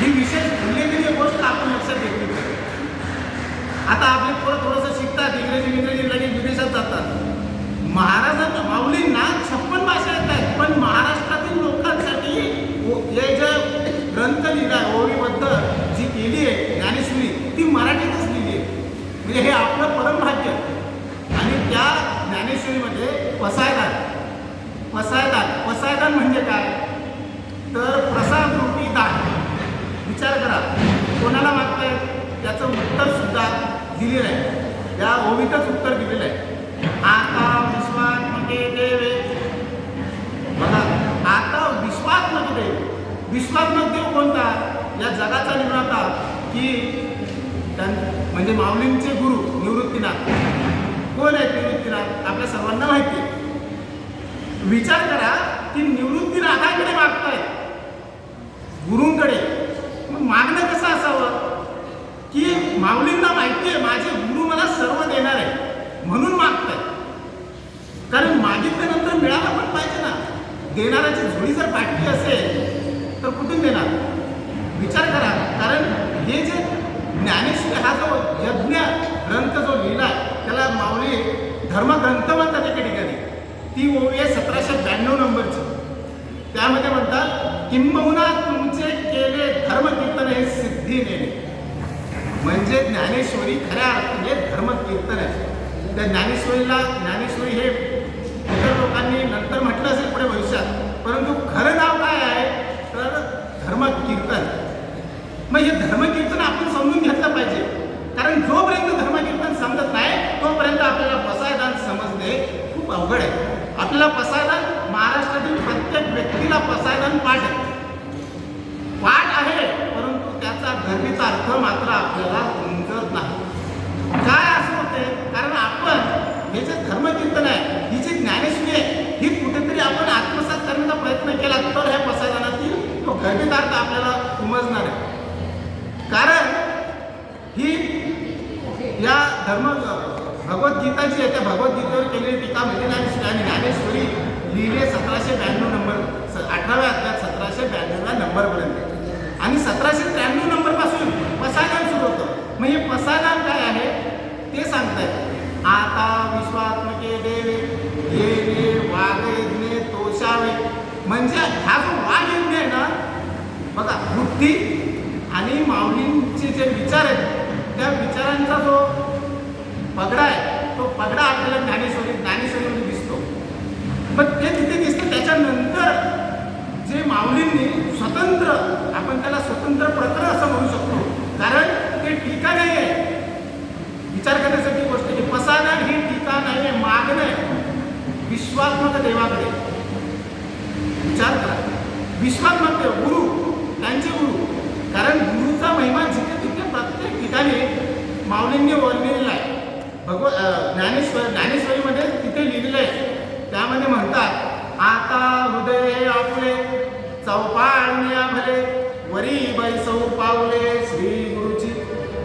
ही विशेष उल्लेखनीय गोष्ट आपण लक्षात घेतली पाहिजे. आता आपले पोरं थोडंसं शिकतात, इंग्रजी लगेच विदेशात जातात. महाराजांच्या माऊलींना 56 भाषा येत आहेत, पण महाराष्ट्रातील लोकांसाठी हे जे ग्रंथ लिहिला आहे, ओवीबद्ध जी केली आहे ज्ञानेश्वरी, ती मराठीतच लिहिली आहे. म्हणजे हे आपलं परमभाग्य. आणि त्या ज्ञानेश्वरीमध्ये पसायदान म्हणजे काय, तर प्रसाद रूपी दान. विचार करा, कोणाला मागताय, त्याचं उत्तर सुद्धा दिलेलं आहे, या ओवीतच उत्तर दिलेलं आहे. आता विश्वात्मक देवे, बघा, आता विश्वात्मक देव. विश्वात्मक देव कोणता, या जगाचा निर्माता, की म्हणजे माऊलींचे गुरु निवृत्तीनाथ. कोण आहेत निवृत्तीनाथ, आपल्या सर्वांना माहिती आहे. विचार करा की निवृत्तीनाथाकडे मागतायत, गुरूंकडे. मग मागणं कसं असावं, की माऊलींना माहिती आहे माझे गुरु मला सर्व देणार आहे म्हणून मागतायत. कारण मागितल्यानंतर मिळालं पण पाहिजे ना. देणाऱ्याची झोळी जर पाटली असेल तर कुठून देणार. विचार करा, कारण हे जे ज्ञानेश्वरी हा जो यज्ञ ग्रंथ जो लिहिला त्याला माऊली धर्मग्रंथ म्हणतात एका ठिकाणी. ती ओवी आहे 1792 नंबरची. त्यामध्ये म्हणतात, किंबहुना तुमचे केले धर्मकीर्तन हे सिद्धी नेले. म्हणजे ज्ञानेश्वरी खऱ्या अर्थाने धर्मकीर्तन आहे. त्या ज्ञानेश्वरी हे इतर लोकांनी नंतर म्हटलं असेल पुढे भविष्यात, परंतु खरं नाव काय आहे तर धर्मकीर्तन. मग हे धर्मकीर्तन आपण समजून घेतलं पाहिजे. कारण जोपर्यंत धर्मकीर्तन समजत नाही तोपर्यंत आपल्याला पसायदान समजणे खूप अवघड आहे. आपल्याला पसायदान, महाराष्ट्रातील प्रत्येक व्यक्तीला पसायदान पाठ आहे, परंतु त्याचा गर्भित अर्थ मात्र आपल्याला समजत नाही. काय असं होते, कारण आपण हे जे धर्मकीर्तन आहे, ही जी ज्ञानेश्वरी आहे, ही कुठेतरी आपण आत्मसात करण्याचा प्रयत्न केला तर ह्या पसायदानातील तो गर्भित अर्थ आपल्याला समजणार आहे. कारण ही या भगवद्गीता जी आहे त्या भगवद्गीतेवर केलेली टीका म्हणजे ज्ञानेश्वरी लिहिले 1792 नंबर, 18व्या अध्यायात 1792 नंबरपर्यंत. आणि 1793 नंबरपासून पसायदान सुरू होतं. मग हे पसायदान काय आहे ते सांगतायत. आता विश्वात्मके देवे येणे वागयज्ञे तोषावे. म्हणजे हा जो वागयज्ञ आहे ना, बघा, बुद्धी आणि माऊलींचे जे विचार आहेत त्या विचारांचा जो पगडा आहे तो पगडा आपल्याला ज्ञानेश्वरीमध्ये दिसतो. पण ते तिथे दिसतं. त्याच्यानंतर जे माऊलींनी स्वतंत्र, आपण त्याला स्वतंत्र प्रकरण असं म्हणू शकतो, कारण ते टीका नाही आहे. विचार करण्यासाठी गोष्ट की पसायदान ही टीका नाही आहे, मागणं आहे विश्वात्मक देवाकडे. विचार करा, विश्वात्मक देव, गुरु, त्यांचे गुरु. कारण गुरुचा महिमा जिथे तिथे प्रत्येक ठिकाणी माऊलींनी वर्णिलेला आहे. ज्ञानेश्वरीमध्ये तिथे लिहिलेलं आहे. त्यामध्ये म्हणतात, आता हृदय आपले चौपाळण्या भले वरी बैसौ पावले श्री गुरुची.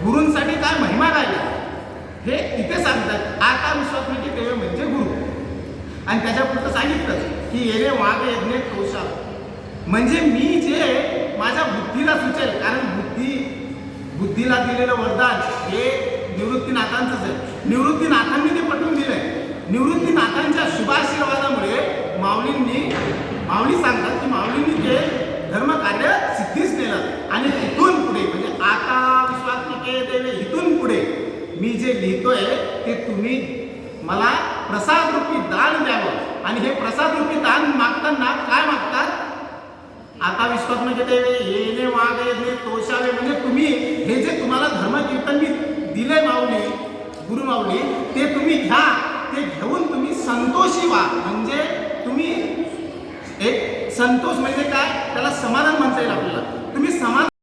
गुरूंसाठी काय महिमा गायला हे तिथे सांगतात. आता विश्वात्मके देव म्हणजे गुरु. आणि त्याच्या पुढचं सांगितलं की येणे वाघ यज्ञ तोषा. म्हणजे मी जे माझ्या बुद्धीला सुचेल, कारण बुद्धीला दिलेलं वरदान हे निवृत्तीनाथांचंच आहे. निवृत्तीनाथांनी ते पटवून दिलंय. निवृत्तीनाथांच्या शुभाशीर्वादामुळे माऊली सांगतात की माऊलींनी ते धर्मकार्य सिद्धीच नेलं. आणि इथून पुढे म्हणजे आता विश्वात्मके देवे, इथून पुढे मी जे लिहितोय ते तुम्ही मला प्रसादरूपी दान द्यावं. आणि हे प्रसादरूपी दान मागताना काय मागतात, आता विश्वात्मके देवे येणे वागयज्ञे तोषावे. म्हणजे तुम्ही हे जे तुम्हाला धर्मकीर्तन मी दिलंय माऊली, गुरु माऊली, ते तुम्ही घ्या. ते घेऊन तुम्ही संतोषी व्हा. म्हणजे तुम्ही एक संतोष म्हणजे काय, त्याला समाधान म्हणता येईल आपल्याला. तुम्ही समाधान